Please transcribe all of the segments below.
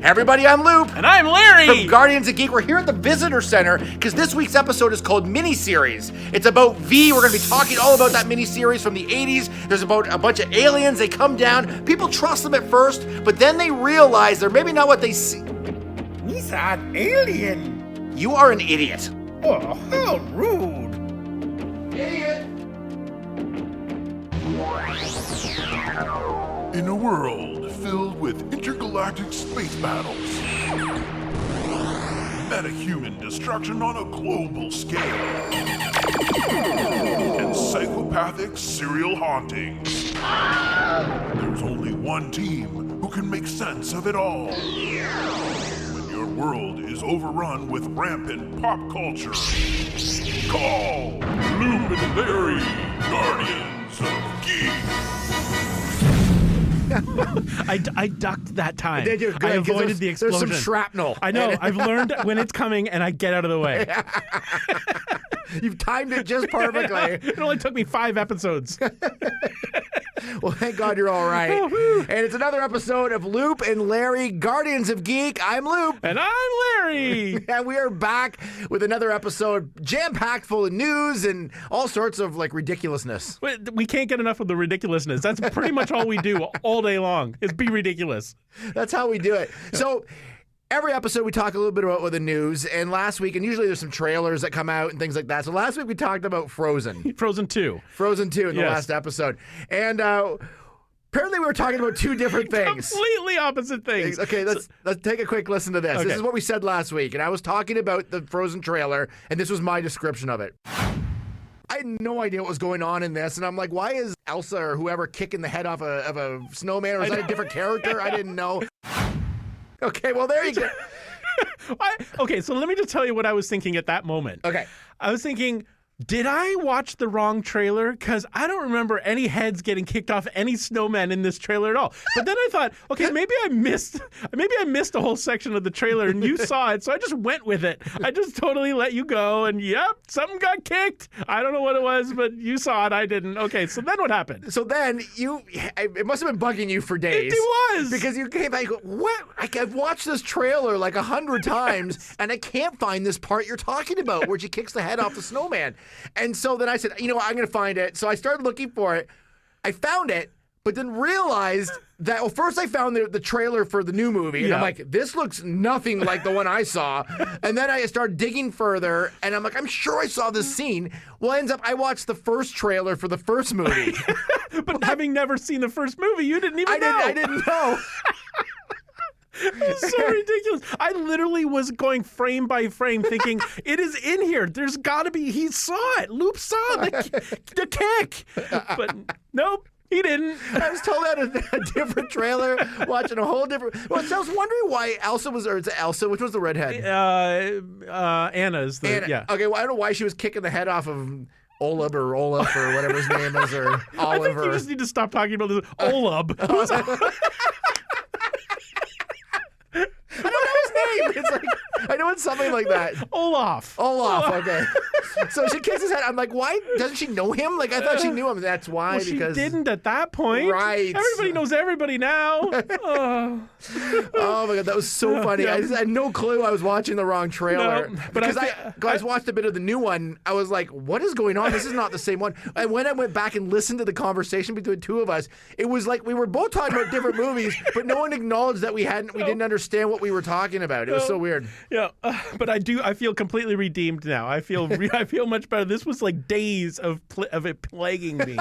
Hey everybody, I'm Loop. And I'm Larry. From Guardians of Geek. We're here at the Visitor Center because this week's episode is called Miniseries. It's about V. We're going to be talking all about that miniseries from the 80s. There's about a bunch of aliens. They come down. People trust them at first, but then they realize they're maybe not what they see. He's an alien. You are an idiot. Oh, how rude. Idiot. In a world filled with intergalactic space battles, metahuman destruction on a global scale, and psychopathic serial hauntings, there's only one team who can make sense of it all. When your world is overrun with rampant pop culture, call Loop and Larry, Guardians of Geek. I ducked that time. Did you? Good, I avoided the explosion. There's some shrapnel. I know. I've learned when it's coming, and I get out of the way. You've timed it just perfectly. It only took me 5 episodes. Well, thank God you're all right. And it's another episode of Loop and Larry, Guardians of Geek. I'm Loop. And I'm Larry. And we are back with another episode jam-packed full of news and all sorts of ridiculousness. We can't get enough of the ridiculousness. That's pretty much all we do all day long is be ridiculous. That's how we do it. So every episode we talk a little bit about the news, and last week, and usually there's some trailers that come out and things like that. So last week we talked about Frozen. Frozen 2. Frozen 2 in the last episode. And apparently we were talking about two different things. Completely opposite things. Okay, let's take a quick listen to this. Okay. This is what we said last week, and I was talking about the Frozen trailer, and this was my description of it. I had no idea what was going on in this, and I'm like, why is Elsa or whoever kicking the head off of a snowman, or is that a different character? I didn't know. Okay, well, there you go. Okay, so let me just tell you what I was thinking at that moment. Okay. I was thinking, did I watch the wrong trailer? Because I don't remember any heads getting kicked off any snowmen in this trailer at all. But then I thought, okay, maybe I missed a whole section of the trailer and you saw it, so I just went with it. I just totally let you go, and yep, something got kicked. I don't know what it was, but you saw it, I didn't. Okay, so then what happened? So then it must have been bugging you for days. It was. Because you came back, you go, what? I've watched this trailer like 100 times, and I can't find this part you're talking about where she kicks the head off the snowman. And so then I said, you know what, I'm going to find it. So I started looking for it. I found it, but then realized that, well, first I found the trailer for the new movie, and I'm like, this looks nothing like the one I saw. And then I started digging further, and I'm like, I'm sure I saw this scene. Well, it ends up I watched the first trailer for the first movie. But having never seen the first movie, you didn't even know. I didn't know. It's so ridiculous. I literally was going frame by frame thinking, it is in here. There's got to be. He saw it. Loop saw the kick. But nope, he didn't. I was told that a different trailer, watching a whole different. Well, so I was wondering why Elsa was, or it's Elsa, which was the redhead? Anna's the, Anna. yeah. Okay, well, I don't know why she was kicking the head off of Olaf or whatever his name is, or I think Oliver. you just need to stop talking about this. Olab. Who's I don't know his name. It's like, I know it's something like that. Olaf. Okay. So she kicks his head. I'm like, why doesn't she know him? Like, I thought she knew him. That's why. Well, because she didn't at that point. Right. Everybody knows everybody now. Oh my God, that was so funny. I just had no clue I was watching the wrong trailer. No, but because I watched a bit of the new one. I was like, what is going on? This is not the same one. And when I went back and listened to the conversation between two of us, it was like we were both talking about different movies, but no one acknowledged that we didn't understand what we were talking about. It was so weird. Yeah, but I feel completely redeemed now. I feel much better. This was like days of it plaguing me.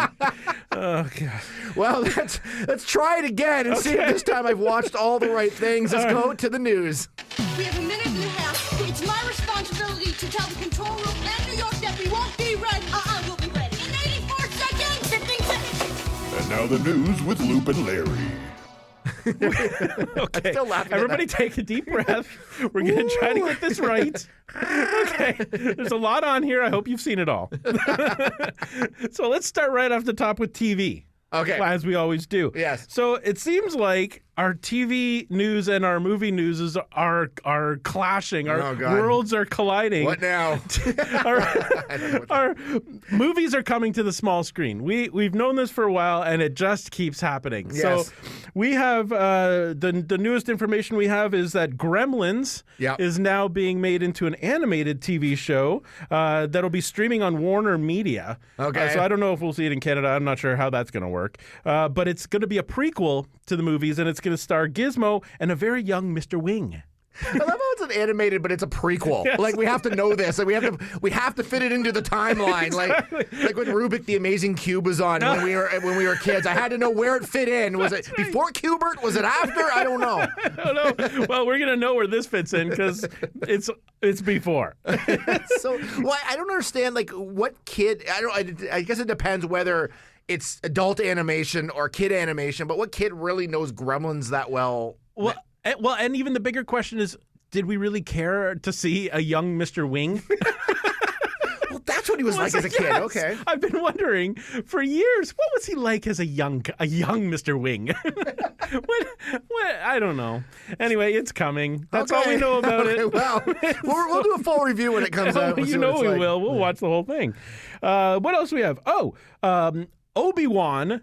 Oh God. Well, let's try it again and see if this time I've watched all the right things. Let's go to the news. We have a minute and a half. It's my responsibility to tell the control room and New York that we won't be ready. We'll be ready. In 84 seconds! 15 seconds! And now the news with Loop and Larry. Okay. I'm still laughing. Everybody take a deep breath. We're going to try to get this right. Okay. There's a lot on here. I hope you've seen it all. So let's start right off the top with TV. Okay. As we always do. Yes. So it seems like our TV news and our movie news are clashing. Our worlds are colliding. What now? Our movies are coming to the small screen. We've known this for a while, and it just keeps happening. Yes. So we have the newest information we have is that Gremlins is now being made into an animated TV show that'll be streaming on Warner Media. Okay. So I don't know if we'll see it in Canada. I'm not sure how that's going to work. But it's going to be a prequel to the movies, and it's going to star Gizmo and a very young Mr. Wing. I love how it's an animated, but it's a prequel. Yes. Like we have to know this, and we have to fit it into the timeline. Exactly. Like when Rubik the Amazing Cube was on when we were kids. I had to know where it fit in. Was it before Cubert? Was it after? I don't know. I don't know. Well, we're gonna know where this fits in because it's before. So, well, I don't understand. Like, what kid? I guess it depends whether it's adult animation or kid animation. But what kid really knows Gremlins that well? Well, and even the bigger question is, did we really care to see a young Mr. Wing? Well, that's what he was like as a kid. Yes. Okay. I've been wondering for years, what was he like as a young Mr. Wing? what? I don't know. Anyway, it's coming. That's all we know about it. Well, we'll do a full review when it comes out. We'll see what it's like. will. We'll watch the whole thing. What else do we have? Obi-Wan.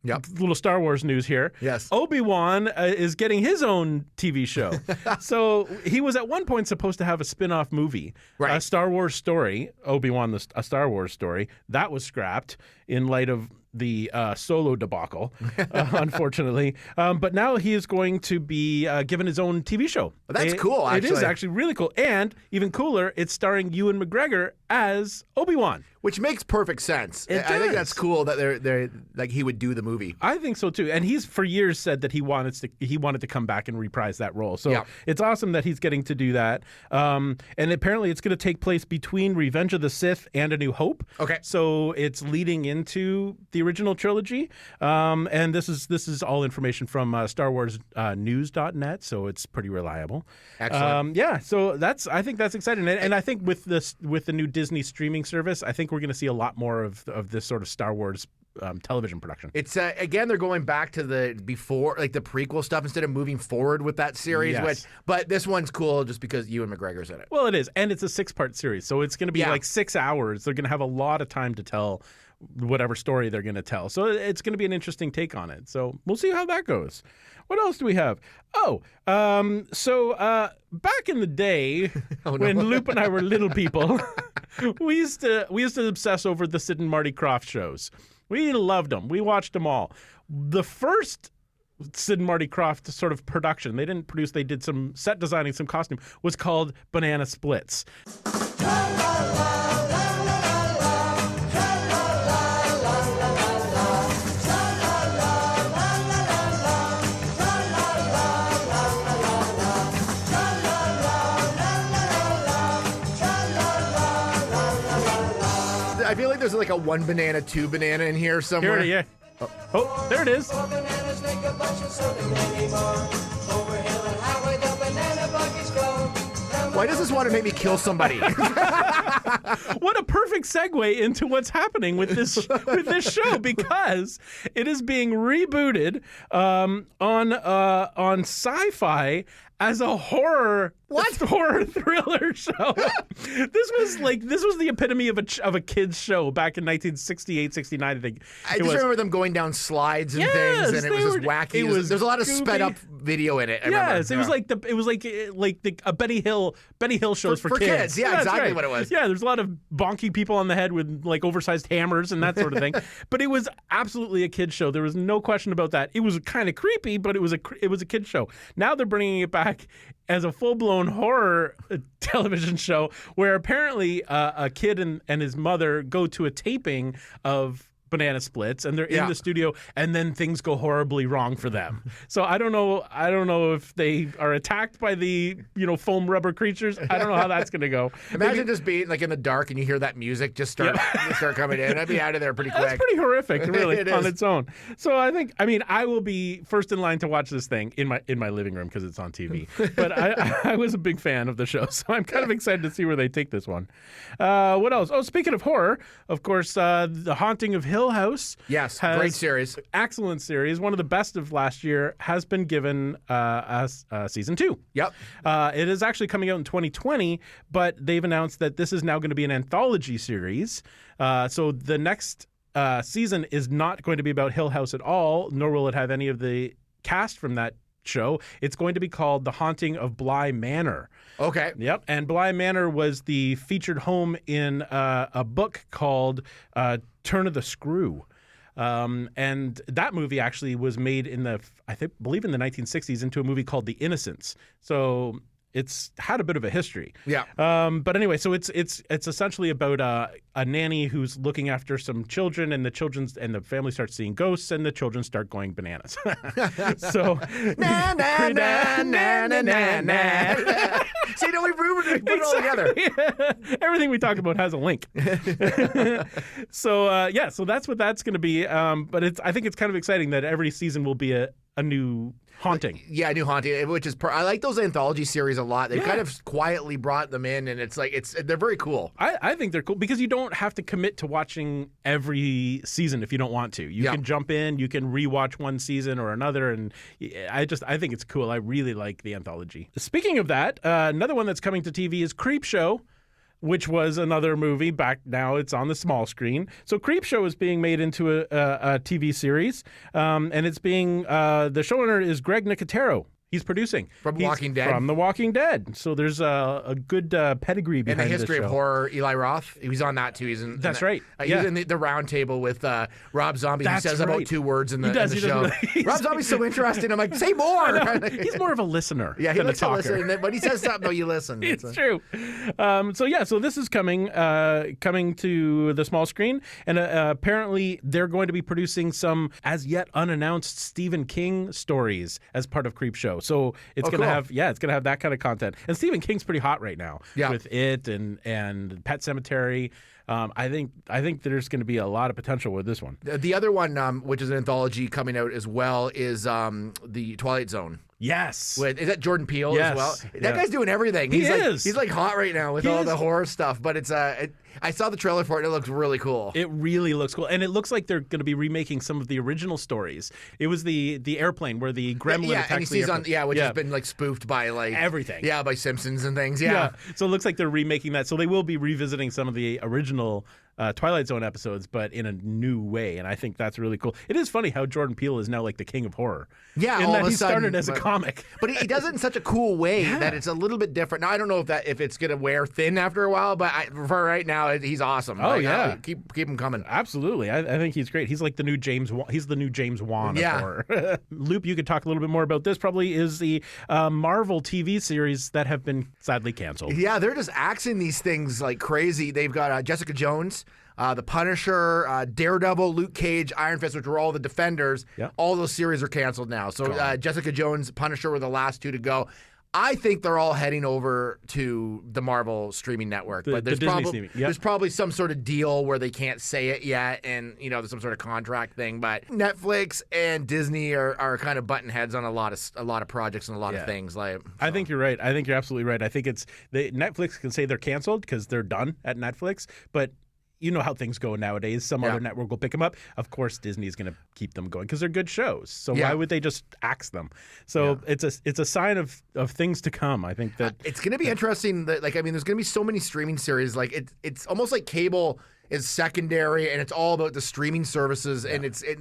Yep. Little Star Wars news here. Yes. Obi-Wan is getting his own TV show. So he was at one point supposed to have a spin-off movie, a Star Wars story, Obi-Wan, a Star Wars story. That was scrapped in light of the Solo debacle, unfortunately. But now he is going to be given his own TV show. Well, that's cool, actually. It is actually really cool. And even cooler, it's starring Ewan McGregor as Obi-Wan. Which makes perfect sense. It I think does. that's cool that they're like he would do the movie. I think so too, and he's for years said that he wanted to come back and reprise that role. So it's awesome that he's getting to do that. And apparently, it's going to take place between Revenge of the Sith and A New Hope. Okay, so it's leading into the original trilogy. And this is all information from Star Wars News.net, so it's pretty reliable. Excellent. So I think that's exciting, and I think with the new Disney streaming service, I think we're going to see a lot more of this sort of Star Wars television production. It's again, they're going back to the before, like the prequel stuff instead of moving forward with that series. Yes. But this one's cool just because Ewan McGregor's in it. Well, it is, and it's a 6-part series, so it's going to be like 6 hours. They're going to have a lot of time to tell whatever story they're going to tell. So it's going to be an interesting take on it. So we'll see how that goes. What else do we have? Back in the day when Loop and I were little people, we used to obsess over the Sid and Marty Krofft shows. We loved them. We watched them all. The first Sid and Marty Krofft sort of production, they didn't produce, they did some set designing, some costume, was called Banana Splits. I feel like there's like a 1 banana, 2 banana in here somewhere. Here, Oh, there it is. Why does this want to make me kill somebody? What a perfect segue into what's happening with this show, because it is being rebooted on Sci-Fi as a horror thriller show. This was the epitome of a kids show back in 1968, 69, I think. I just remember them going down slides and things, and it was just wacky. There's a lot of sped up video in it. Yes, it was like a Benny Hill shows for kids. Yeah, exactly right. what it was. Yeah, there's a lot of bonky people on the head with like oversized hammers and that sort of thing. But it was absolutely a kids show. There was no question about that. It was kind of creepy, but it was a kids show. Now they're bringing it back as a full-blown horror television show where apparently a kid and his mother go to a taping of Banana Splits, and they're in the studio, and then things go horribly wrong for them. So I don't know if they are attacked by the foam rubber creatures. I don't know how that's going to go. Imagine just being like in the dark and you hear that music just start coming in. I'd be out of there pretty quick. That's pretty horrific, really, It on is. its own. So I will be first in line to watch this thing in my living room because it's on TV. But I was a big fan of the show, so I'm kind of excited to see where they take this one. What else? Oh, speaking of horror, of course, The Haunting of Hill Hill House. Yes, great series. Excellent series. One of the best of last year has been given season 2. Yep. It is actually coming out in 2020, but they've announced that this is now going to be an anthology series. So the next season is not going to be about Hill House at all, nor will it have any of the cast from that show. It's going to be called The Haunting of Bly Manor. Okay. Yep. And Bly Manor was the featured home in a book called Turn of the Screw. And that movie actually was made in believe in the 1960s into a movie called The Innocents. So it's had a bit of a history. Yeah. But anyway, so it's essentially about a nanny who's looking after some children, and the family starts seeing ghosts, and the children start going bananas. So na na na na na na na. See, no, we put it all together. Everything we talk about has a link. So so that's what that's going to be. But I think it's kind of exciting that every season will be a new haunting. Yeah, new haunting, which is I like those anthology series a lot. They've kind of quietly brought them in, and it's like they're very cool. I think they're cool because you don't have to commit to watching every season if you don't want to. You can jump in, you can rewatch one season or another, and I think it's cool. I really like the anthology. Speaking of that, another one that's coming to TV is Creepshow, which was another movie. Back now it's on the small screen. So Creepshow is being made into a TV series, and it's being the showrunner is Greg Nicotero. He's producing From The Walking Dead. So there's a good pedigree behind in the history this of show. horror. Eli Roth, he was on that too. That's right. He's in the round table with Rob Zombie. That's he says right. about 2 words in the, He does, in the he does show. really- Rob Zombie's so interesting. I'm like, say more. He's more of a listener Yeah, he than likes a to talker. listen. When he says something, though, you listen. It's true. So this is coming to the small screen, and apparently they're going to be producing some as yet unannounced Stephen King stories as part of Creepshow. So it's going to have that kind of content. And Stephen King's pretty hot right now with It and Pet Sematary. I think there's going to be a lot of potential with this one. The other one, which is an anthology coming out as well, is the Twilight Zone. Yes. Is that Jordan Peele Yes. as well? That guy's doing everything. He He's is. He's like hot right now with He all is. the horror stuff. But it's I saw the trailer for it and it looks really cool. It really looks cool. And it looks like they're going to be remaking some of the original stories. It was the airplane where the gremlin and he attacks the sees airplane. which has been like spoofed by like everything. Yeah, by Simpsons and things. Yeah. So it looks like they're remaking that. So they will be revisiting some of the original Twilight Zone episodes, but in a new way. And I think that's really cool. It is funny how Jordan Peele is now like the king of horror. Yeah, in all that of a he started sudden, as a comic. But he does it in such a cool way that it's a little bit different. Now I don't know if it's gonna wear thin after a while, but for right now he's awesome. Oh, yeah. keep him coming. Absolutely. I think he's great. He's like the new James Wan of horror. Loop, you could talk a little bit more about this. Probably is the Marvel TV series that have been sadly canceled. Yeah, they're just axing these things like crazy. They've got Jessica Jones, The Punisher, Daredevil, Luke Cage, Iron Fist, which were all the Defenders. Yep. All those series are canceled now. So Jessica Jones, Punisher were the last 2 to go. I think they're all heading over to the Marvel streaming network. But there's there's probably some sort of deal where they can't say it yet, and there's some sort of contract thing. But Netflix and Disney are kind of butting heads on a lot of projects and a lot of things. I think you're right. I think you're absolutely right. I think Netflix can say they're canceled because they're done at Netflix, but you know how things go nowadays. Some other network will pick them up. Of course, Disney is going to keep them going because they're good shows. So why would they just axe them? So it's a sign of things to come. I think that it's going to be interesting. That there's going to be so many streaming series. Like it's almost like cable is secondary, and it's all about the streaming services. And you're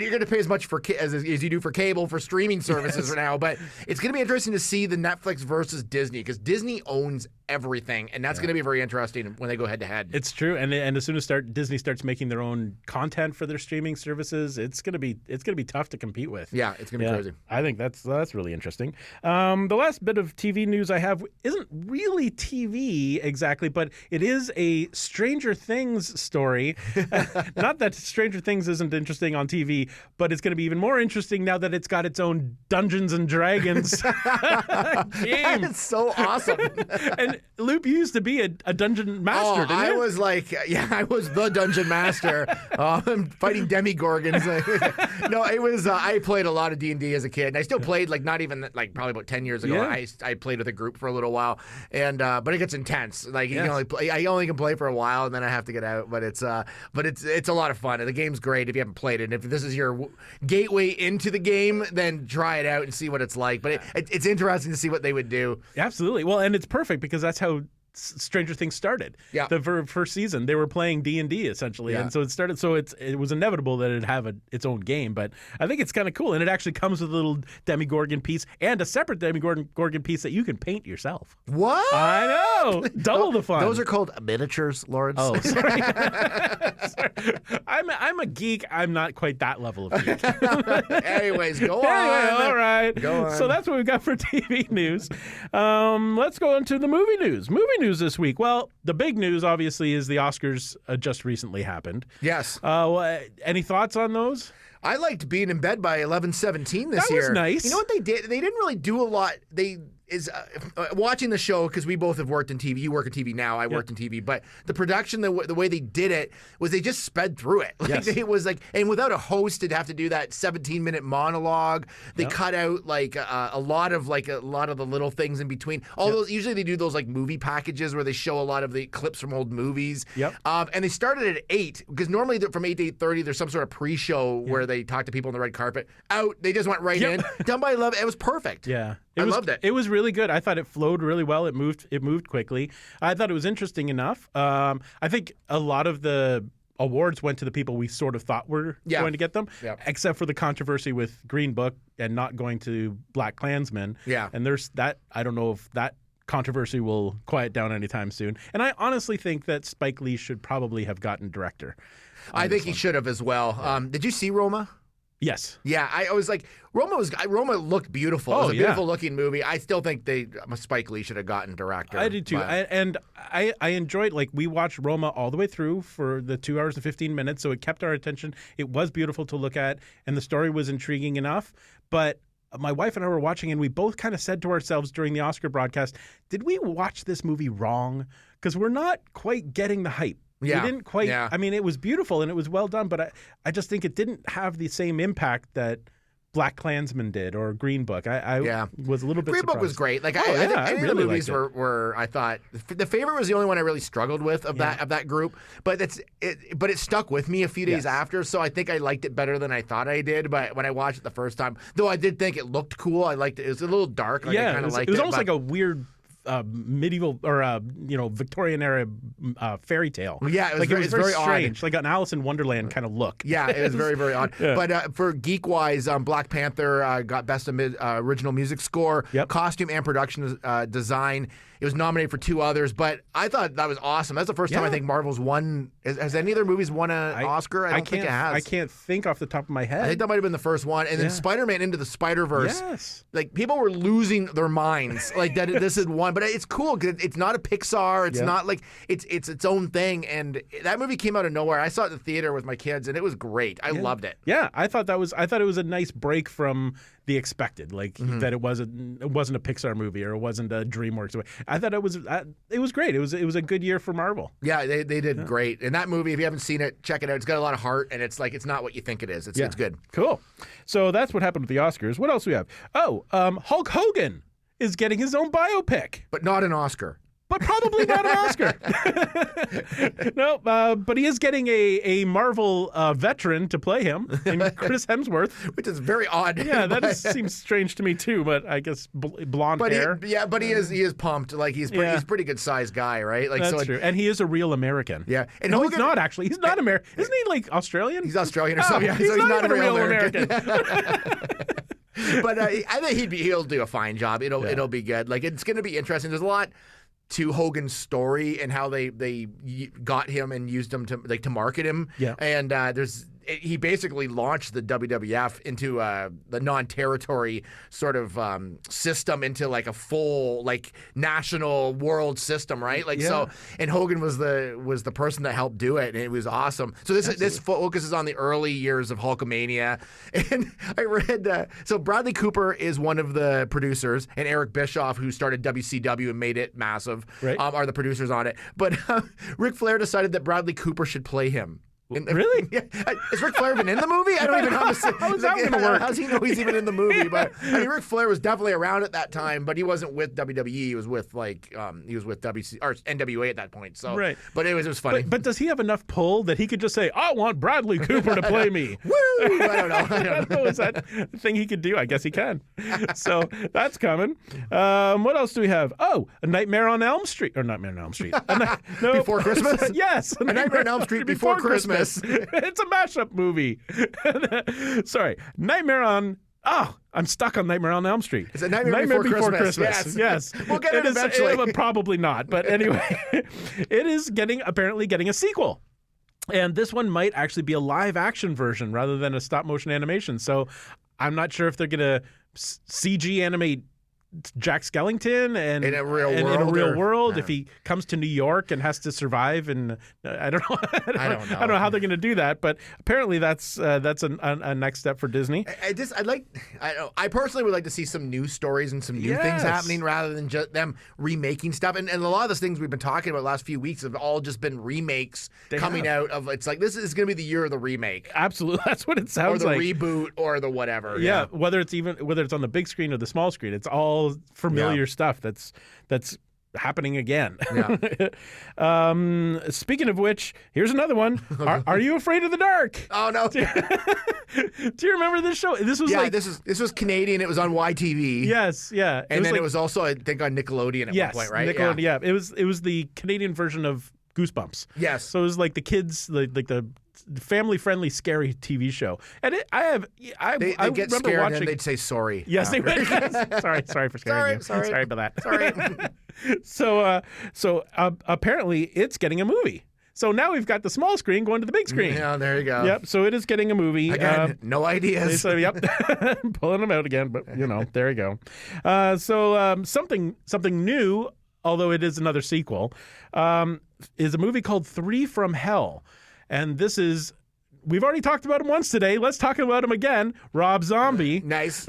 going to pay as much as you do for cable for streaming services right now. But it's going to be interesting to see the Netflix versus Disney because Disney owns everything, and that's going to be very interesting when they go head to head. It's true, and as soon as Disney starts making their own content for their streaming services, it's going to be tough to compete with. Yeah, it's going to be crazy. I think that's really interesting. The last bit of TV news I have isn't really TV exactly, but it is a Stranger Things story. Not that Stranger Things isn't interesting on TV, but it's going to be even more interesting now that it's got its own Dungeons and Dragons game. That is so awesome. mean, Loop, you used to be a dungeon master, didn't I you? was like, I was the dungeon master, fighting demigorgons. No, it was. I played a lot of D&D as a kid, and I still played. Like not even like probably about 10 years ago. Yeah. I played with a group for a little while, and but it gets intense. Like you can only play, I only can play for a while, and then I have to get out. But it's a lot of fun, and the game's great if you haven't played it. And if this is your gateway into the game, then try it out and see what it's like. But it's interesting to see what they would do. Absolutely. Well, and it's perfect because that's how Stranger Things started. Yeah. The first season, they were playing D&D essentially, and so it started. So it was inevitable that it'd have its own game. But I think it's kind of cool, and it actually comes with a little Demigorgon piece and a separate Demigorgon piece that you can paint yourself. What? I know, double the fun. Those are called miniatures, Lawrence. Oh, sorry. Sorry. I'm a geek. I'm not quite that level of geek. Anyways, go on. Anyway, all right. Go on. So that's what we've got for TV news. Let's go into the movie news. Movie news this week. Well, the big news, obviously, is the Oscars just recently happened. Yes. Any thoughts on those? I liked being in bed by 11:17 this year. That was nice. You know what they did? They didn't really do a lot. Watching the show, because we both have worked in TV. You work in TV now. I worked in TV. But the production, the way they did it was they just sped through it. Like it was like, and without a host, they'd have to do that 17-minute monologue. They cut out like a lot of the little things in between. All those usually they do those like movie packages where they show a lot of the clips from old movies. Yep. And they started at 8 because normally from 8 to 8:30 there's some sort of pre-show where they talk to people on the red carpet. Out, they just went right in. Done by 11. It was perfect. Yeah. I loved it. It was really good. I thought it flowed really well. It moved quickly. I thought it was interesting enough. I think a lot of the awards went to the people we sort of thought were going to get them, except for the controversy with Green Book and not going to Black Klansmen. Yeah. And there's that. I don't know if that controversy will quiet down anytime soon. And I honestly think that Spike Lee should probably have gotten director. I think he should have as well. Did you see Roma? Yes. Yeah, I was like, Roma looked beautiful. It was a beautiful looking movie. I still think Spike Lee should have gotten director. I did too. I enjoyed, like, we watched Roma all the way through for the 2 hours and 15 minutes, so it kept our attention. It was beautiful to look at, and the story was intriguing enough. But my wife and I were watching, and we both kind of said to ourselves during the Oscar broadcast, did we watch this movie wrong? Because we're not quite getting the hype. Yeah. We didn't quite. Yeah. I mean, it was beautiful and it was well done, but I just think it didn't have the same impact that Black Klansman did or Green Book. I was a little bit Green surprised. Book was great. Like I think any of the movies were I thought The Favorite was the only one I really struggled with of that group. But it stuck with me a few days after, so I think I liked it better than I thought I did. But when I watched it the first time, though I did think it looked cool, I liked it. It was a little dark. Like I kind of liked it. It was almost like a weird medieval or Victorian era fairy tale. Yeah, it was very odd. strange, like an Alice in Wonderland kind of look. Yeah, it was very, very odd. Yeah. But for geek-wise, Black Panther got Best Original Music Score, Costume and Production Design. It was nominated for 2 others, but I thought that was awesome. That's the first time I think Marvel's won. Has any of their movies won an Oscar? I don't think it has. I can't think off the top of my head. I think that might have been the first one. And then Spider-Man Into the Spider-Verse. Yes. Like, people were losing their minds. Like, that this is one. But it's cool because it's not a Pixar. It's not like it's its own thing. And that movie came out of nowhere. I saw it in the theater with my kids, and it was great. I loved it. Yeah, I thought it was a nice break from the expected, like that it wasn't a Pixar movie or it wasn't a DreamWorks. I thought it was great. It was a good year for Marvel. Yeah, they did great. And that movie, if you haven't seen it, check it out. It's got a lot of heart, and it's not what you think it is. It's good. Cool. So that's what happened with the Oscars. What else do we have? Hulk Hogan is getting his own biopic, but not an Oscar. But probably not an Oscar. No, but he is getting a Marvel veteran to play him, in Chris Hemsworth. Which is very odd. Yeah, that seems strange to me too, but I guess blonde hair. But he is pumped. Like he's a pretty good sized guy, right? Like That's true. And he is a real American. Yeah. And no, he's not actually. He's not American. Isn't he like Australian? He's Australian or something. Yeah, he's not even a real American. But I think he'll do a fine job. It'll be good. Like, it's going to be interesting. There's a lot to Hogan's story and how they got him and used him to market him. Yeah. And he basically launched the WWF into the non-territory sort of system into like a full like national world system, right? Like so, and Hogan was the person that helped do it, and it was awesome. So this focuses on the early years of Hulkamania, and I read so Bradley Cooper is one of the producers, and Eric Bischoff, who started WCW and made it massive, are the producers on it. But Ric Flair decided that Bradley Cooper should play him. Really? Yeah. Is Ric Flair even in the movie? I don't even know how is that going to work? How does he know he's even in the movie? But I mean, Ric Flair was definitely around at that time, but he wasn't with WWE. He was with WC or NWA at that point. So, but anyways, it was funny. But does he have enough pull that he could just say, "I want Bradley Cooper to play me"? Woo! I don't know. Is that a thing he could do? I guess he can. So that's coming. What else do we have? Oh, A Nightmare on Elm Street, or Nightmare on Elm Street? Before Christmas? Yes, A Nightmare on Elm Street Before Christmas. It's a mashup movie. Sorry, Nightmare on. Oh, I'm stuck on Nightmare on Elm Street. It's a Nightmare Before Christmas. Yes. We'll get it eventually. Probably not, but anyway, it is apparently getting a sequel. And this one might actually be a live action version rather than a stop motion animation. So I'm not sure if they're going to CG animate Jack Skellington and in a real world, if he comes to New York and has to survive, and I don't know. I don't know how they're going to do that, but apparently that's a next step for Disney. I personally would like to see some new stories and some new things happening rather than just them remaking stuff. And a lot of the things we've been talking about the last few weeks have all just been remakes coming out of. It's like this is going to be the year of the remake. Absolutely, that's what it sounds like. Or the reboot or the whatever. Yeah, whether it's on the big screen or the small screen, it's all familiar stuff that's happening again. Yeah. Speaking of which, here's another one. Are you afraid of the dark? Oh no! Do you remember this show? This was this was Canadian. It was on YTV. Yes, yeah. And then it was also, I think, on Nickelodeon at one point, right? Nickelodeon. Yeah. It was the Canadian version of Goosebumps. Yes. So it was like the kids, like the family-friendly, scary TV show. And they get scared watching, and they'd say sorry. Yes, they would. sorry for scaring you. Sorry about that. Sorry. So apparently it's getting a movie. So now we've got the small screen going to the big screen. Yeah, there you go. Yep. So it is getting a movie. Again, no ideas. So yep, pulling them out again. But there you go. So something new, although it is another sequel, is a movie called 3 from Hell. And this is, we've already talked about him once today. Let's talk about him again. Rob Zombie. Nice.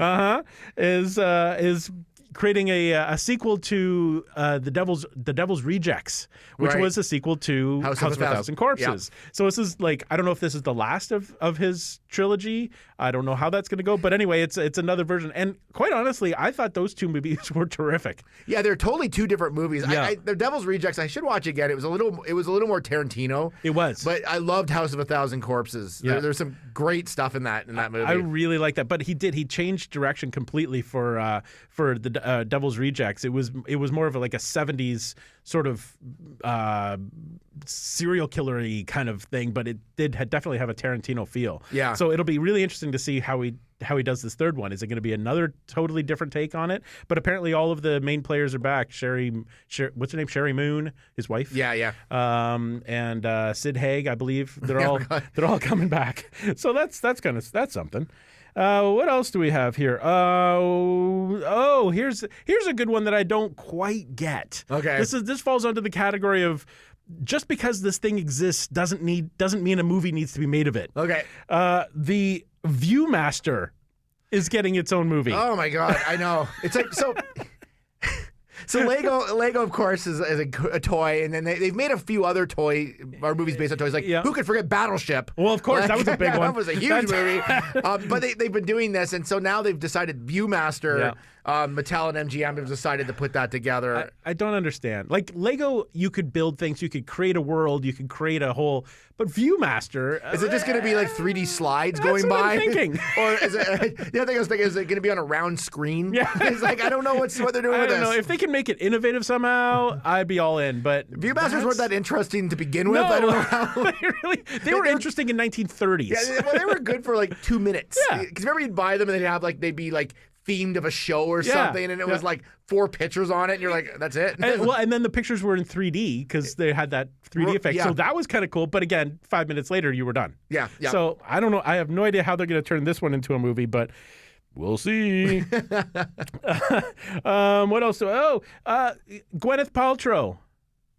Is creating a sequel to the Devil's Rejects, which was a sequel to House of a Thousand Corpses. Yep. So this is like, I don't know if this is the last of his trilogy. I don't know how that's going to go, but anyway, it's another version. And quite honestly, I thought those two movies were terrific. Yeah, they're totally two different movies. Yeah. The Devil's Rejects, I should watch again. It was a little more Tarantino. It was, but I loved House of a Thousand Corpses. Yeah. There's some great stuff in that movie. I really like that. But he changed direction completely for the Devil's Rejects. It was more of like a 70s sort of serial killer-y kind of thing, but it definitely have a Tarantino feel. Yeah. So it'll be really interesting to see how he does this third one. Is it going to be another totally different take on it? But apparently all of the main players are back. What's her name? Sherry Moon, his wife. Yeah. And Sid Haig, I believe. They're all coming back. So that's something. What else do we have here? Here's a good one that I don't quite get. Okay. This falls under the category of just because this thing exists doesn't mean a movie needs to be made of it. Okay. The Viewmaster is getting its own movie. Oh my God, I know. It's like so. So Lego, of course, is a toy, and then they've made a few other movies based on toys. Like, who could forget Battleship? Well, of course, that was a big one. That was a huge movie. But they've been doing this, and so now they've decided Viewmaster. Yeah. Mattel and MGM have decided to put that together. I don't understand. Like Lego, you could build things, you could create a world, you could create a whole. But Viewmaster, is it just going to be like 3D slides going by? I'm thinking. Or is it? The other thing I was thinking is it going to be on a round screen? Yeah. It's like I don't know what they're doing with this. I don't know if they can make it innovative somehow. I'd be all in. But Viewmasters weren't that interesting to begin with. No, I don't know how. they were interesting in 1930s. Yeah, well, they were good for like 2 minutes. Yeah, because remember you'd buy them and they'd be like themed of a show or Yeah, something, and it was like 4 pictures on it, and you're like, that's it. And then the pictures were in 3D because they had that 3D effect. Yeah. So that was kind of cool. But again, 5 minutes later, you were done. Yeah. So I don't know. I have no idea how they're going to turn this one into a movie, but we'll see. What else? Gwyneth Paltrow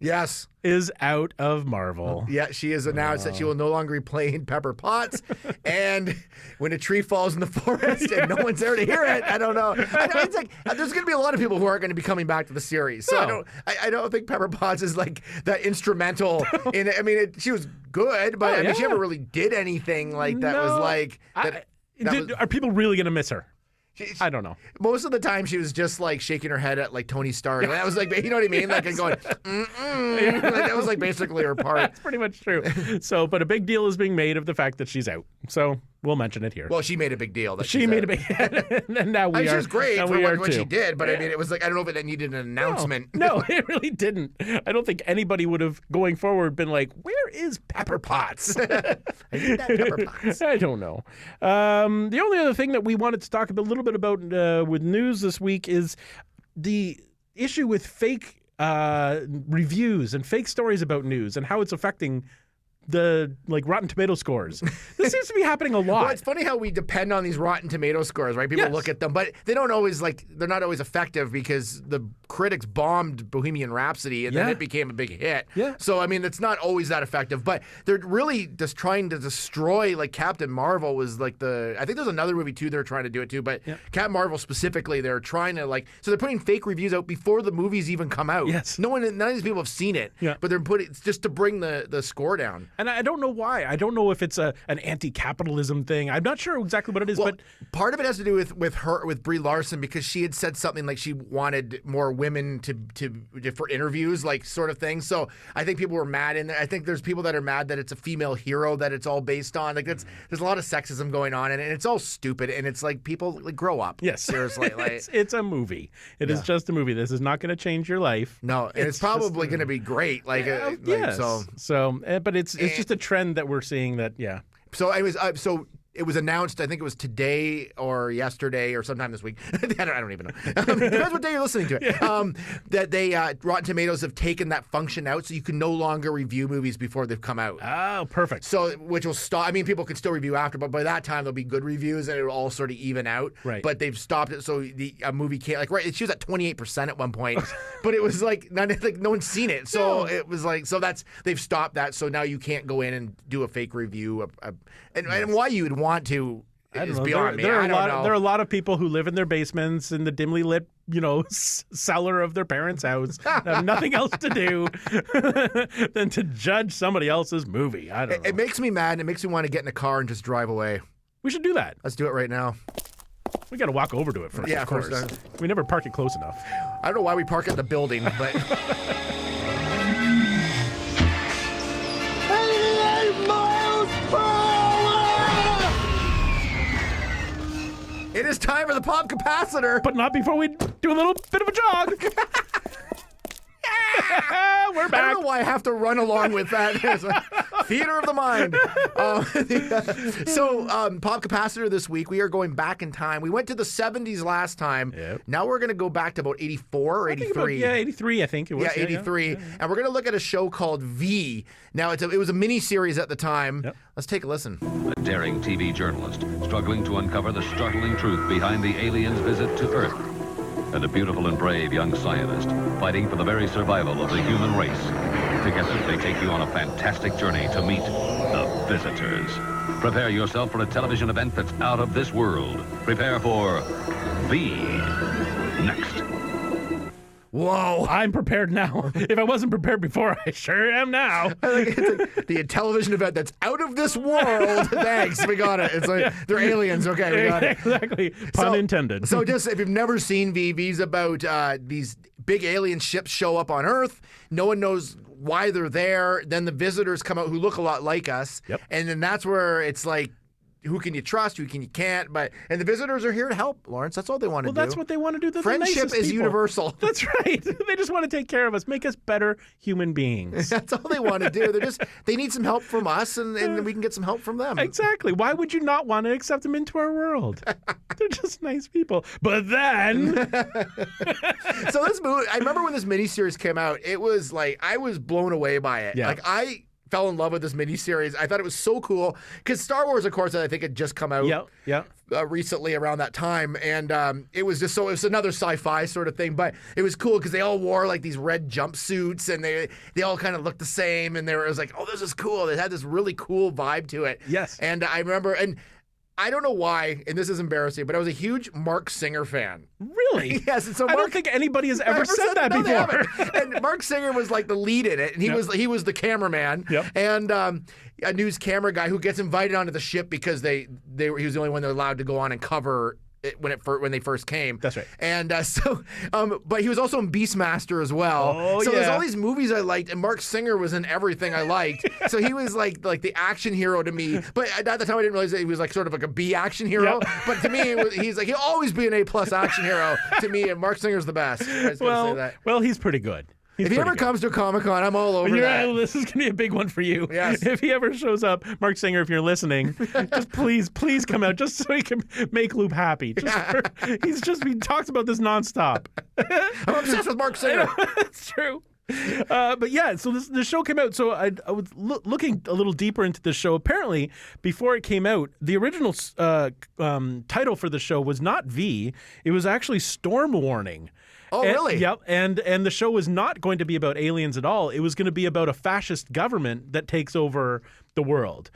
Yes. is out of Marvel. Yeah, she has announced that she will no longer be playing Pepper Potts. And when a tree falls in the forest and no one's there to hear it, I don't know. It's like there's going to be a lot of people who aren't going to be coming back to the series. So No. I don't think Pepper Potts is like that instrumental in it. I mean, she was good, but I mean, she never really did anything like that. Was like that. Are people really going to miss her? I don't know. Most of the time, she was just like shaking her head at like Tony Stark. And that was like, you know what I mean? Like, and going, like, that was like basically her part. That's pretty much true. So, but a big deal is being made of the fact that she's out. So we'll mention it here. Well, she made a big deal. That she made a big, and now we She are. was great and for we are what she too. did, but I mean, it was like, I don't know if it needed an announcement. No, it really didn't. I don't think anybody would have, going forward, been like, where is Pepper Potts? I need that Pepper Potts. I don't know. The only other thing that we wanted to talk a little bit about with news this week is the issue with fake reviews and fake stories about news and how it's affecting the Rotten Tomato scores. This seems to be happening a lot. Well, it's funny how we depend on these Rotten Tomato scores, right? People Yes. look at them, but they don't always they're not always effective because the critics bombed Bohemian Rhapsody and then Yeah. it became a big hit. Yeah. So, I mean, it's not always that effective, but they're really just trying to destroy, like Captain Marvel was like I think there's another movie too they're trying to do it too, but Captain Marvel specifically, they're trying to so they're putting fake reviews out before the movies even come out. Yes. None of these people have seen it, but they're putting it's just to bring the score down. And I don't know why. I don't know if it's an anti-capitalism thing. I'm not sure exactly what it is, Well, but part of it has to do with Brie Larson because she had said something like she wanted more women to for interviews, like sort of thing. So I think people were mad in there. I think there's people that are mad that it's a female hero that it's all based on. Like there's a lot of sexism going on in it, and it's all stupid. And it's like people grow up. yes, seriously. Like it's a movie. It is just a movie. This is not going to change your life. no, and it's probably going to be great. Yes. But it's just a trend that we're seeing that, So it was announced, I think it was today or yesterday or sometime this week. I don't even know. Depends what day you're listening to it. That they, Rotten Tomatoes have taken that function out so you can no longer review movies before they've come out. Oh, perfect. So, which will stop. I mean, people can still review after, but by that time there'll be good reviews and it'll all sort of even out. Right. But they've stopped it so a movie can't she was at 28% at one point, but it was no one's seen it. So it was they've stopped that. So now you can't go in and do a fake review. And why you would want to is beyond me. I don't know. There are a lot of people who live in their basements in the dimly lit, cellar of their parents' house, have nothing else to do than to judge somebody else's movie. I don't know. It makes me mad. And it makes me want to get in a car and just drive away. We should do that. Let's do it right now. We got to walk over to it first. Yeah, of course. first, We never park it close enough. I don't know why we park at the building, but. It is time for the pop-capacitor. But not before we do a little bit of a jog. We're back. I don't know why I have to run along with that. It's a theater of the mind. Pop-capacitor this week, we are going back in time. We went to the 70s last time. Yep. Now we're going to go back to about 84 or 83. 83, I think it was. Yeah, 83. And we're going to look at a show called V. Now, it was a mini-series at the time. Yep. Let's take a listen. A daring TV journalist struggling to uncover the startling truth behind the aliens' visit to Earth. And a beautiful and brave young scientist fighting for the very survival of the human race. Together, they take you on a fantastic journey to meet the visitors. Prepare yourself for a television event that's out of this world. Prepare for V. Next. Whoa. I'm prepared now. If I wasn't prepared before, I sure am now. It's like the television event that's out of this world. Thanks, we got it. It's like they're aliens. Okay, we got it. Exactly. Pun intended. So just if you've never seen V's about these big alien ships show up on Earth, no one knows why they're there. Then the visitors come out who look a lot like us. Yep. And then that's where it's like who can you trust, who can you can't. And the visitors are here to help, Lawrence. That's all they want to do. Well, that's what they want to do. They're the Friendship nicest is people. universal. That's right. They just want to take care of us, make us better human beings. That's all they want to do. They need some help from us, and we can get some help from them. Exactly. Why would you not want to accept them into our world? They're just nice people. But then, So this movie, I remember when this miniseries came out, it was like, I was blown away by it. Yeah. Like, I fell in love with this miniseries. I thought it was so cool because Star Wars, of course, I think had just come out recently around that time, and it was another sci-fi sort of thing, but it was cool because they all wore like these red jumpsuits, and they all kind of looked the same, and it was like, oh, this is cool. They had this really cool vibe to it. Yes. And I remember, and I don't know why, and this is embarrassing, but I was a huge Mark Singer fan. really? Yes, and so I don't think anybody has ever said that no, they before. haven't. And Mark Singer was like the lead in it, and he was the cameraman, and a news camera guy who gets invited onto the ship because he was the only one that was allowed to go on and cover it when they first came. That's right. And but he was also in Beastmaster as well. Oh, so there's yeah. all these movies I liked, and Mark Singer was in everything I liked. So he was like the action hero to me. But at the time I didn't realize that he was like sort of like a B action hero. Yep. But to me, he'll always be an A+ action hero to me, and Mark Singer's the best. I was gonna say that. Well, he's pretty good. If he ever comes to Comic-Con, I'm all over that. This is going to be a big one for you. Yes. If he ever shows up, Mark Singer, if you're listening, just please come out just so he can make Loop happy. He talks about this nonstop. I'm obsessed with Mark Singer. It's true. But yeah, so the show came out. So I was looking a little deeper into the show. Apparently, before it came out, the original title for the show was not V. It was actually Storm Warning. Oh, really? Yep. And the show was not going to be about aliens at all. It was going to be about a fascist government that takes over the world.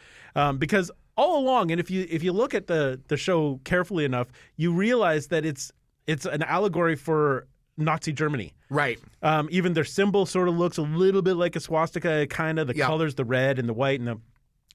Because all along, and if you look at the show carefully enough, you realize that it's an allegory for Nazi Germany. Right. Even their symbol sort of looks a little bit like a swastika, kind of. The colors, the red and the white and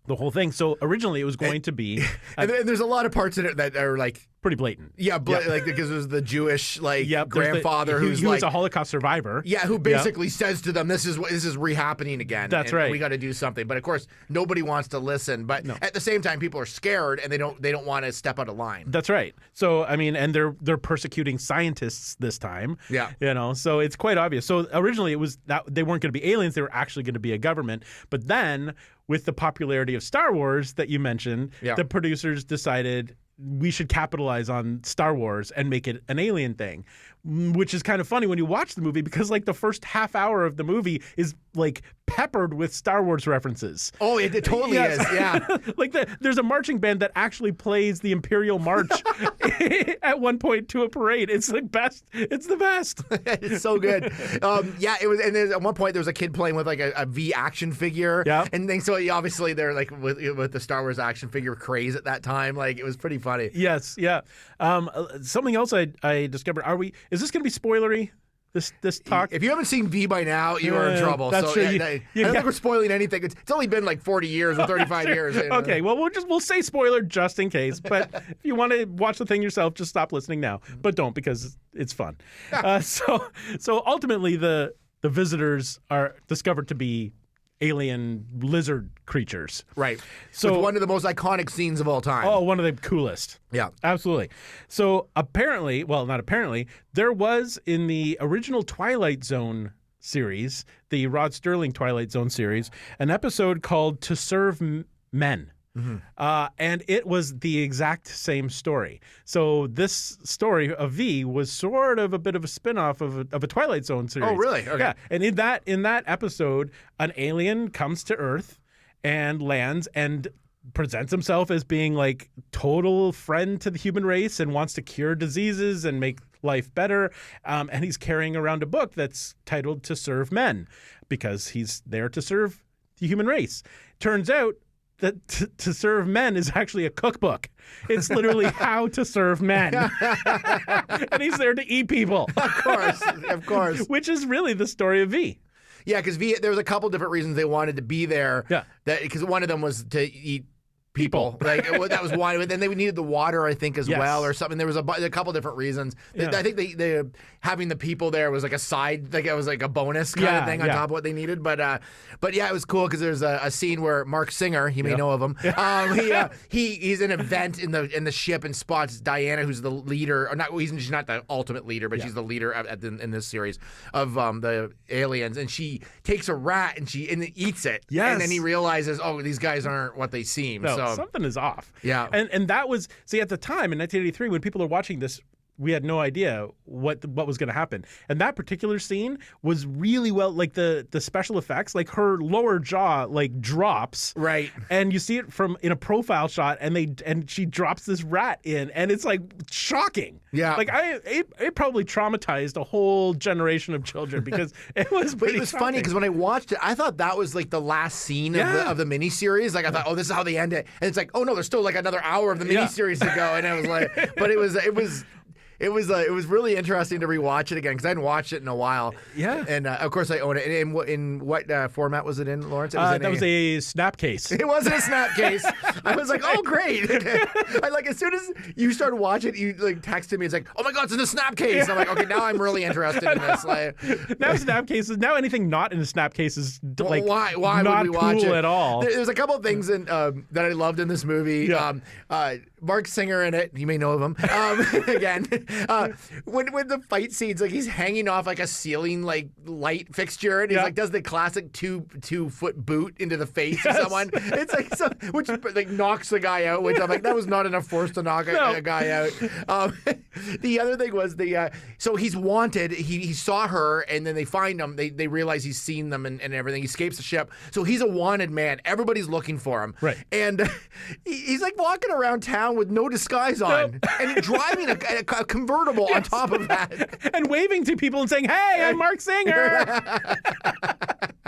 the whole thing. So originally it was going to be... and there's a lot of parts in it that are like... pretty blatant. Yeah, like because it was the Jewish grandfather who was was a Holocaust survivor. Yeah, who basically says to them, "This is re-happening again. That's and right. We got to do something." But of course, nobody wants to listen. But at the same time, people are scared and they don't want to step out of line. That's right. So I mean, and they're persecuting scientists this time. Yeah, so it's quite obvious. So originally it was that they weren't going to be aliens; they were actually going to be a government. But then, with the popularity of Star Wars that you mentioned, the producers decided we should capitalize on Star Wars and make it an alien thing, which is kind of funny when you watch the movie because like the first half hour of the movie is like peppered with Star Wars references. Oh, it totally is. Yeah. Like there's a marching band that actually plays the Imperial March at one point to a parade. It's the best. It's the best. It's so good. It was. And at one point there was a kid playing with like a V action figure. Yeah. And then so obviously they're like with the Star Wars action figure craze at that time. Like it was pretty funny. Yes. Yeah. Something else I discovered. Is this going to be spoilery? This talk. If you haven't seen V by now, you are in trouble. That's so true. I don't think we're spoiling anything. It's only been like 40 years or 35 years. Okay, well we'll say spoiler just in case. But if you want to watch the thing yourself, just stop listening now. But don't because it's fun. So ultimately the visitors are discovered to be alien lizard creatures. Right. So with one of the most iconic scenes of all time. Oh, one of the coolest. Yeah. Absolutely. So apparently, well, not apparently, there was in the original Twilight Zone series, the Rod Serling Twilight Zone series, an episode called To Serve Men. Mm-hmm. And it was the exact same story. So this story of V was sort of a bit of a spin-off of a Twilight Zone series. Oh, really? Okay. Yeah. And in that episode, an alien comes to Earth and lands and presents himself as being like total friend to the human race and wants to cure diseases and make life better. And he's carrying around a book that's titled To Serve Men because he's there to serve the human race. Turns out that to serve men is actually a cookbook. It's literally how to serve men. And he's there to eat people. Of course. Which is really the story of V. Yeah, because V, there was a couple different reasons they wanted to be there. Yeah. Because one of them was to eat people. Like that was one. But then they needed the water, I think, as Yes. well, or something. There was a couple different reasons. Yeah. I think they having the people there was like a side, like it was like a bonus kind of thing on top of what they needed. But yeah, it was cool because there's a scene where Mark Singer, you may know of him, he's in an event in the ship and spots Diana, who's the leader, or not. She's not the ultimate leader, but she's the leader in this series of the aliens, and she takes a rat and eats it. Yes. And then he realizes, oh, these guys aren't what they seem. No, So something is off. Yeah. And that was, see, at the time in 1983 when people are watching this, we had no idea what was going to happen. And that particular scene was really well, like the special effects, like her lower jaw like drops. Right. And you see it in a profile shot, and she drops this rat in, and it's like shocking. Yeah. Like it probably traumatized a whole generation of children because it was But pretty it was funny because when I watched it, I thought that was like the last scene of the miniseries. Like I thought, oh, this is how they end it, and it's like, oh no, there's still like another hour of the miniseries to go. And I was like, but it was really interesting to rewatch it again because I hadn't watched it in a while. Yeah, and of course I own it. And in what format was it in, Lawrence? It was that was a snap case. It wasn't a snap case. I was like, oh great! I like as soon as you started watching it, you like texted me. It's like, oh my god, it's in a snap case. I'm like, okay, now I'm really interested in this. Like, now snap cases. Now anything not in a snap case is like why not would we watch cool it at all? There's a couple of things that I loved in this movie. Yeah. Mark Singer in it, you may know of him. Again, when the fight scenes, like he's hanging off like a ceiling like light fixture, and he's like does the classic two foot boot into the face of someone. It's like which like knocks the guy out. Which I'm like, that was not enough force to knock a guy out. The other thing was so he's wanted. He saw her, and then they find him. They realize he's seen them and everything. He escapes the ship, so he's a wanted man. Everybody's looking for him. Right. And he's like walking around town with no disguise on, and driving a convertible on top of that, and waving to people and saying, "Hey, I'm Mark Singer."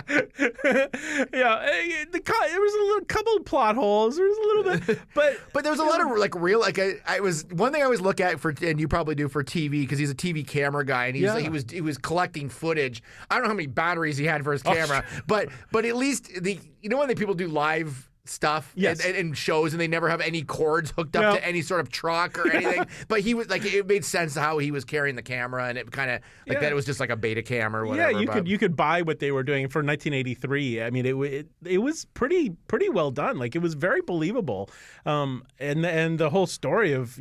There was a couple of plot holes. There was a little bit, but there was a lot of like real I was one thing I always look at and you probably do for TV because he's a TV camera guy and he was collecting footage. I don't know how many batteries he had for his camera, but at least when the people do live stuff and shows and they never have any cords hooked up to any sort of truck or anything, but he was like, it made sense how he was carrying the camera, and it kind of like that it was just like a beta cam or whatever. You could buy what they were doing for 1983. I mean, it was pretty well done. Like it was very believable, and the whole story of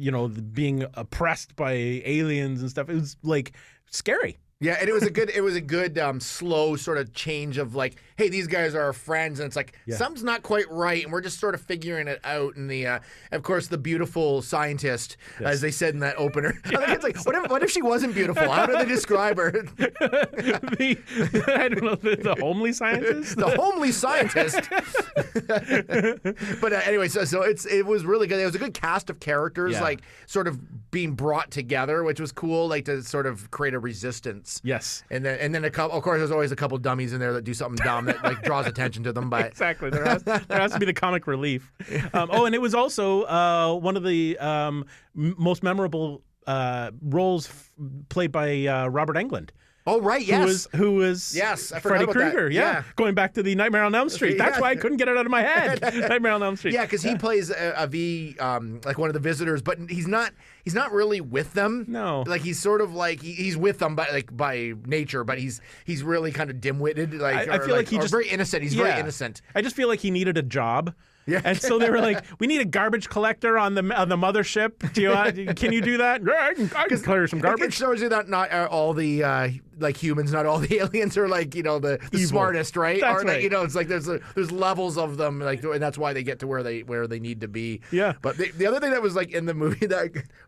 being oppressed by aliens and stuff, it was like scary. Yeah, and it was a good slow sort of change of like, hey, these guys are our friends, and it's like something's not quite right, and we're just sort of figuring it out. And of course, the beautiful scientist, as they said in that opener. I think it's like, what if she wasn't beautiful? How do they describe her? I don't know, the homely scientist. The homely scientist. But anyway, so it was really good. It was a good cast of characters, like sort of being brought together, which was cool, like to sort of create a resistance. Yes, and then a couple. Of course, there's always a couple dummies in there that do something dumb that like draws attention to them. But exactly, there has to be the comic relief. And it was also one of the most memorable roles played by Robert Englund. Oh right, yes. Who was yes, I Freddy forgot about Krueger? that. Yeah, going back to the Nightmare on Elm Street. That's why I couldn't get it out of my head. Nightmare on Elm Street. Yeah, because he plays a V, like one of the visitors, but he's not really with them. No, like he's sort of like he's with them, by nature, but he's really kind of dim-witted. Like I feel like he's very innocent. He's very innocent. I just feel like he needed a job. Yeah. And so they were like, "We need a garbage collector on the mothership. Can you do that? Yeah, I can clear some garbage." It shows you that not all the like humans, not all the aliens are like the smartest, right? That's right. Like, it's like there's levels of them, like, and that's why they get to where they need to be. Yeah. But the other thing that was like in the movie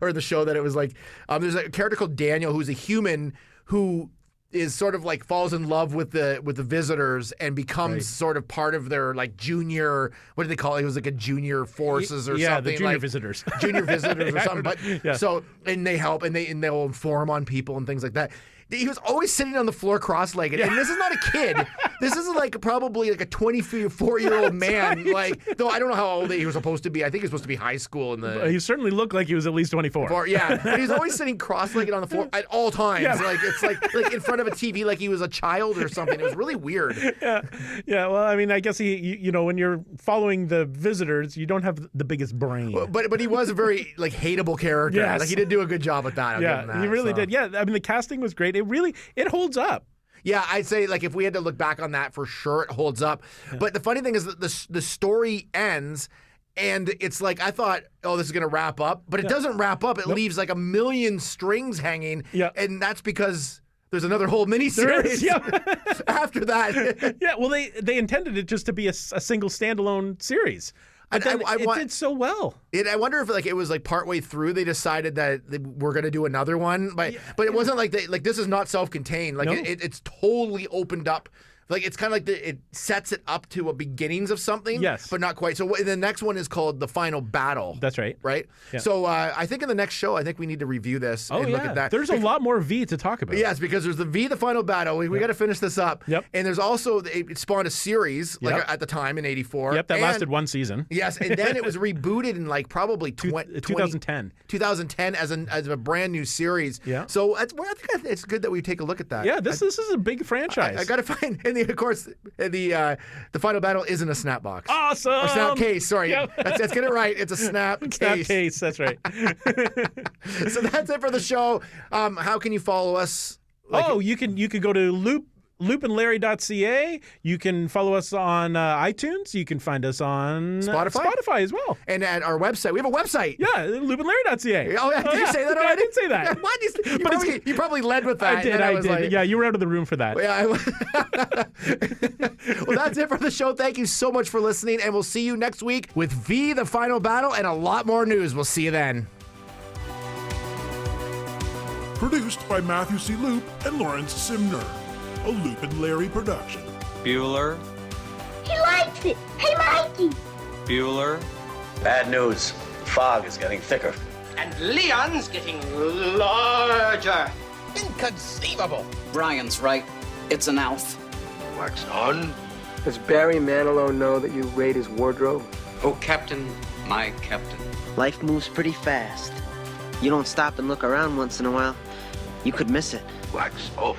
or the show that it was like, there's a character called Daniel who's a human who is sort of like falls in love with the visitors and becomes sort of part of their like junior, what do they call it? It was like a junior forces or something. Yeah, the junior like, visitors. Junior visitors or something. But so, and they help and they'll inform on people and things like that. He was always sitting on the floor cross-legged, and this is not a kid. This is like probably like a 24-year-old man. Like, though I don't know how old he was supposed to be. I think he was supposed to be high school in the. He certainly looked like he was at least 24. Yeah, and he's always sitting cross-legged on the floor at all times. Yeah. Like it's like in front of a TV, like he was a child or something. It was really weird. Yeah. Well, I mean, I guess when you're following the visitors, you don't have the biggest brain. But he was a very like hateable character. Yes. Like he did do a good job with that. I'll give him that, he really so. did. Yeah, I mean, the casting was great. It holds up. Yeah, I'd say like if we had to look back on that, for sure it holds up. Yeah. But the funny thing is that the story ends, and it's like I thought, oh, this is gonna wrap up, but it doesn't wrap up. It leaves like a million strings hanging, and that's because there's another whole miniseries after that. Yeah, well, they intended it just to be a single standalone series. But then it did so well. I wonder if like it was like partway through they decided that we're going to do another one, but it wasn't like this is not self-contained. Like it's totally opened up. Like it's kind of like it sets it up to a beginnings of something, but not quite. So the next one is called The Final Battle. That's right. Right? Yeah. So I think in the next show, I think we need to review this and look at that. There's a lot more V to talk about. Yes, because there's The Final Battle. We got to finish this up. Yep. And there's also, it spawned a series like at the time in '84. Yep, that lasted one season. Yes, and then it was rebooted in like probably 2010. 2010 as a brand new series. Yeah. So I think it's good that we take a look at that. Yeah, this is a big franchise. I got to find, and of course, the Final Battle isn't a snap box. Awesome. Or snap case, sorry. Yep. Let's get it right. It's a snap case. Snap case, that's right. So that's it for the show. How can you follow us? You can go to loopandlarry.ca. You can follow us on iTunes. You can find us on Spotify as well. And at our website. We have a website. Yeah, loopandlarry.ca. Oh, yeah. Did you say that already? I did say that. What? You probably led with that. I did. Like, yeah, you were out of the room for that. Yeah. Well, that's it for the show. Thank you so much for listening, and we'll see you next week with The Final Battle, and a lot more news. We'll see you then. Produced by Matthew C. Loop and Lawrence Simner. A Loop and Larry production. Bueller. He likes it. Hey, Mikey. Bueller. Bad news. The fog is getting thicker. And Leon's getting larger. Inconceivable. Brian's right. It's an elf. Wax on. Does Barry Manilow know that you raid his wardrobe? Oh, Captain, my Captain. Life moves pretty fast. You don't stop and look around once in a while, you could miss it. Wax off.